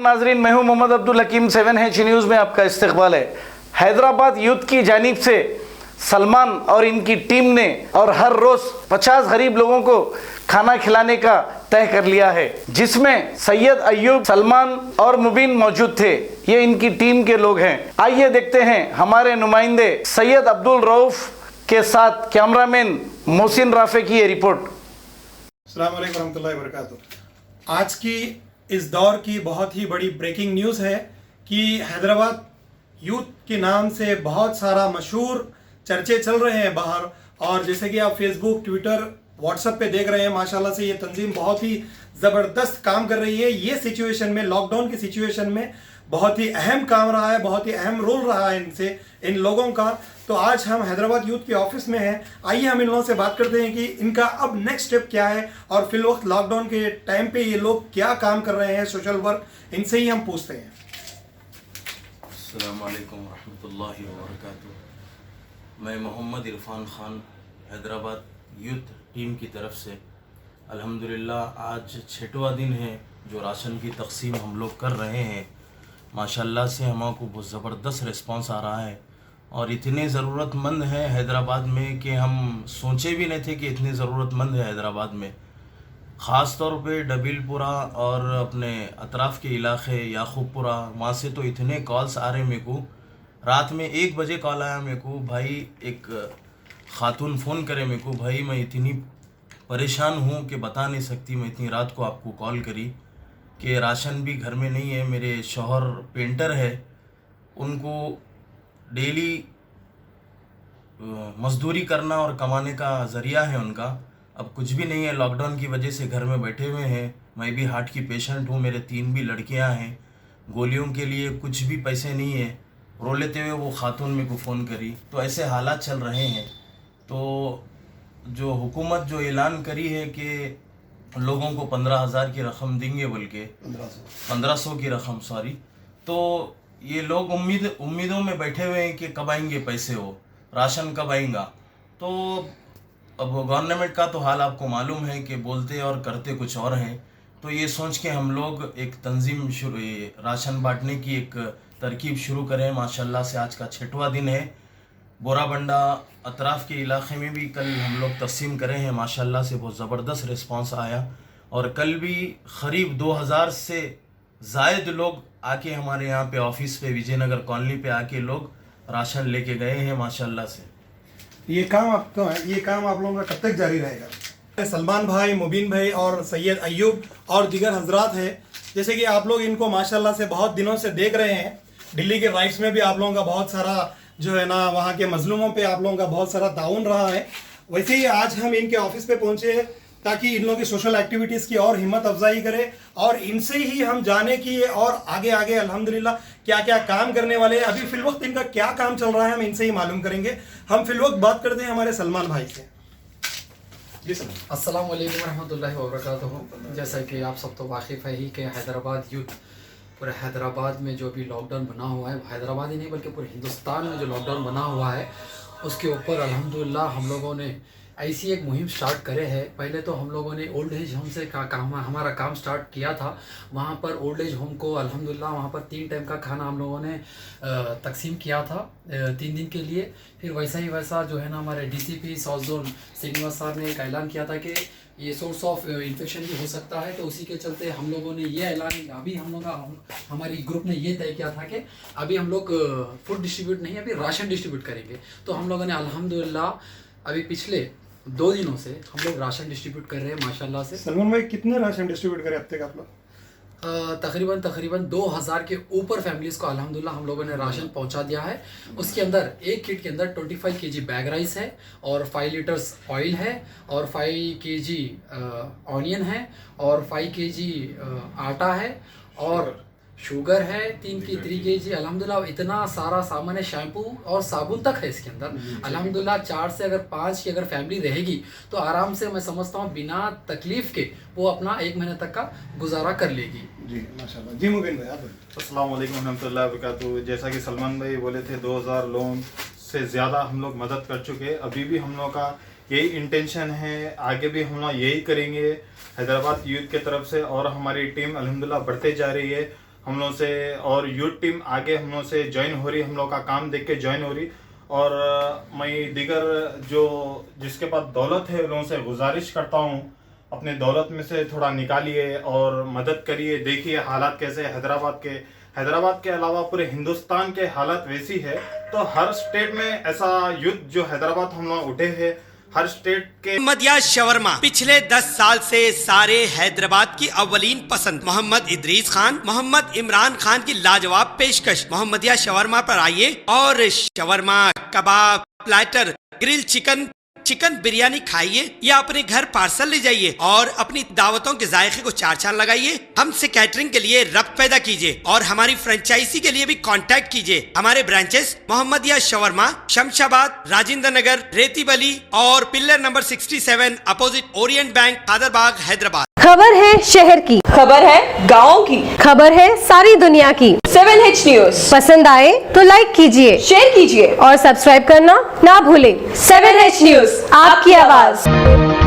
नाजरीन, मैं हूं मोहम्मद अब्दुल हकीम। 7H न्यूज़ में आपका इस्तकबाल है। हैदराबाद यूथ की जानिब से सलमान और इनकी टीम ने और हर रोज़ 50 गरीब लोगों को खाना खिलाने का तय कर लिया है, जिसमें सैयद अय्यूब, सलमान और मुबीन मौजूद थे। ये इनकी टीम के लोग हैं। आइए देखते हैं हमारे नुमाइंदे सैयद अब्दुल रऊफ के साथ कैमरामैन मोहसिन राफे की ये रिपोर्ट। अस्सलाम वालेकुम रहमतुल्लाहि व बरकातुहू। आज की इस दौर की बहुत ही बड़ी ब्रेकिंग न्यूज़ है कि हैदराबाद यूथ के नाम से बहुत सारा मशहूर चर्चे चल रहे हैं बाहर, और जैसे कि आप फेसबुक, ट्विटर, व्हाट्सएप पे देख रहे हैं, माशाल्लाह से ये तंजीम बहुत ही ज़बरदस्त काम कर रही है। ये सिचुएशन में, लॉकडाउन की सिचुएशन में बहुत ही अहम काम रहा है, बहुत ही अहम रोल रहा है इन लोगों का। तो आज हम हैदराबाद यूथ के ऑफिस में हैं। आइए हम इन लोगों से बात करते हैं कि इनका अब नेक्स्ट स्टेप क्या है और फिल वक्त लॉकडाउन के टाइम पे ये लोग क्या काम कर रहे हैं, सोशल वर्क, इनसे ही हम पूछते हैं। अस्सलाम वालेकुम रहमतुल्लाहि व बरकातुहू। मैं मोहम्मद इरफान ख़ान हैदराबाद यूथ टीम की तरफ से अल्हम्दुलिल्लाह आज 6वां दिन है जो राशन की तकसीम हम लोग कर रहे हैं। माशाल्लाह से हमको बहुत ज़बरदस्त रिस्पांस आ रहा है और इतने ज़रूरतमंद हैं हैदराबाद में कि हम सोचे भी नहीं थे कि इतने ज़रूरतमंद है हैदराबाद में। ख़ास तौर पे डबीलपुरा और अपने अतराफ़ के इलाक़े याक़ूबपुरा, वहाँ से तो इतने कॉल्स आ रहे मेरे को। रात में 1 बजे कॉल आया मेरे को, भाई एक ख़ातून फ़ोन करे मेरे को, भाई मैं इतनी परेशान हूँ कि बता नहीं सकती। मैं इतनी रात को आपको कॉल करी कि राशन भी घर में नहीं है। मेरे शौहर पेंटर है, उनको डेली मज़दूरी करना और कमाने का ज़रिया है उनका। अब कुछ भी नहीं है, लॉकडाउन की वजह से घर में बैठे हुए हैं। मैं भी हार्ट की पेशेंट हूँ, मेरे 3 भी लड़कियाँ हैं। गोलियों के लिए कुछ भी पैसे नहीं है। रो लेते हुए वो खातून मेरे को फ़ोन करी। तो ऐसे हालात चल रहे हैं। तो जो हुकूमत जो ऐलान करी है कि लोगों को 15,000 की रकम देंगे, बोल के 1500 की रकम, सॉरी, तो ये लोग उम्मीदों में बैठे हुए हैं कि कब आएंगे पैसे, वो राशन कब आएगा। तो अब गवर्नमेंट का तो हाल आपको मालूम है कि बोलते और करते कुछ और हैं। तो ये सोच के हम लोग एक तंजीम राशन बांटने की एक तरकीब शुरू करें। माशाल्लाह से आज का 6वां दिन है। बोराबंडा अतराफ़ के इलाक़े में भी कल हम लोग तकसीम करें हैं। माशाल्लाह से बहुत ज़बरदस्त रिस्पांस आया और कल भी क़रीब 2000 से ज़ायद लोग आके हमारे यहाँ पे ऑफिस पे, विजयनगर कॉलोनी पे आके लोग राशन लेके गए हैं माशाल्लाह से। ये काम आप लोगों का कब तक जारी रहेगा? सलमान भाई, मुबीन भाई और सैयद अय्यूब और दीगर हजरात हैं, जैसे कि आप लोग इनको माशाल्लाह से बहुत दिनों से देख रहे हैं। दिल्ली के राइट्स में भी आप लोगों का बहुत सारा जो है ना, वहाँ के मजलूमों पे आप लोगों का बहुत सारा ताउन रहा है। वैसे ही आज हम इनके ऑफिस पे पहुँचे हैं ताकि इन लोगों की सोशल एक्टिविटीज़ की और हिम्मत अफजाई करें और इनसे ही हम जाने की और आगे आगे अल्हम्दुलिल्लाह क्या क्या काम करने वाले हैं। अभी फिल वक्त इनका क्या काम चल रहा है हम इनसे ही मालूम करेंगे। हम फिल वक्त बात करते हैं हमारे सलमान भाई से। जी सलमान। अस्सलाम वालेकुम रहमतुल्लाहि व बरकातुहू। जैसा कि आप सब तो वाकिफ़ है ही कि हैदराबाद यूथ, पूरे हैदराबाद में जो भी लॉकडाउन बना हुआ है, हैदराबाद ही नहीं बल्कि पूरे हिंदुस्तान में जो लॉकडाउन बना हुआ है, उसके ऊपर अल्हम्दुलिल्लाह हम लोगों ने ऐसी एक मुहिम स्टार्ट करे है। पहले तो हम लोगों ने ओल्ड एज होम से हमारा काम स्टार्ट किया था। वहाँ पर ओल्ड एज होम को अल्हम्दुलिल्लाह वहाँ पर 3 टाइम का खाना हम लोगों ने तकसीम किया था 3 दिन के लिए। फिर वैसा ही वैसा जो है ना, हमारे DCP साउथ जोन श्रीनिवास साहब ने एक ऐलान किया था कि ये सोर्स ऑफ इन्फेक्शन भी हो सकता है। तो उसी के चलते हम लोगों ने ये ऐलान, अभी हम लोग हमारी ग्रुप ने ये तय किया था कि अभी हम लोग फूड डिस्ट्रीब्यूट नहीं, अभी राशन डिस्ट्रीब्यूट करेंगे। तो हम लोगों ने अल्हम्दुलिल्लाह अभी पिछले 2 दिनों से हम लोग राशन डिस्ट्रीब्यूट कर रहे हैं माशाल्लाह से। सलमान भाई, कितने राशन डिस्ट्रीब्यूट करें हफ्ते का आप लोग? तकरीबन 2000 के ऊपर फैमिलीज़ को अल्हम्दुलिल्लाह हम लोगों ने राशन पहुंचा दिया है। उसके अंदर एक किट के अंदर 25 kg बैग राइस है और 5 लीटर्स ऑयल है और 5 kg ऑनियन है और 5 kg आटा है और शुगर है 3 kg। अल्हम्दुलिल्लाह इतना सारा सामान है, शैम्पू और साबुन तक है इसके अंदर। अल्हम्दुलिल्लाह 4 से अगर 5 की अगर फैमिली रहेगी तो आराम से मैं समझता हूँ बिना तकलीफ के वो अपना 1 महीने तक का गुजारा कर लेगी। जी माशाल्लाह। जी मुबीन भाई आप बोलिए। अस्सलाम वालेकुम रहमतुल्लाहि व बरकातुहू। जैसा कि सलमान भाई बोले थे, 2000 लोगों से ज़्यादा हम लोग मदद कर चुके। अभी भी हम लोग का यही इंटेंशन है, आगे भी हम लोग यही करेंगे हैदराबाद यूथ के तरफ से, और हमारी टीम अल्हम्दुलिल्लाह बढ़ते जा रही है। हम लोग से, और यूथ टीम आगे हम लोग से ज्वाइन हो रही, हम लोग का काम देख के ज्वाइन हो रही। और मैं दीगर जो जिसके पास दौलत है उन लोगों से गुजारिश करता हूँ, अपने दौलत में से थोड़ा निकालिए और मदद करिए। देखिए हालात कैसे हैदराबाद के अलावा पूरे हिंदुस्तान के हालात वैसी है, तो हर स्टेट में ऐसा युद्ध जो हैदराबाद हम लोग उठे हैं, हर स्टेट के मोहम्मदिया शवरमा पिछले 10 साल से सारे हैदराबाद की अव्वलीन पसंद मोहम्मद इदरीस खान, मोहम्मद इमरान खान की लाजवाब पेशकश। मोहम्मदिया शवरमा पर आइए और शवरमा, कबाब, प्लेटर, ग्रिल चिकन बिरयानी खाइए या अपने घर पार्सल ले जाइए और अपनी दावतों के जायके को चार चांद लगाइए। हमसे कैटरिंग के लिए रब्त पैदा कीजिए और हमारी फ्रेंचाइजी के लिए भी कांटेक्ट कीजिए। हमारे ब्रांचेस मोहम्मदिया शवरमा, शमशाबाद, राजेंद्र नगर, रेती बली और pillar number 67 opposite Orient bank, Khadarbagh, Hyderabad. खबर है शहर की, खबर है गाँव की, खबर है सारी दुनिया की। 7H न्यूज पसंद आए तो लाइक कीजिए, शेयर कीजिए और सब्सक्राइब करना ना भूलें। 7H न्यूज, आपकी आवाज।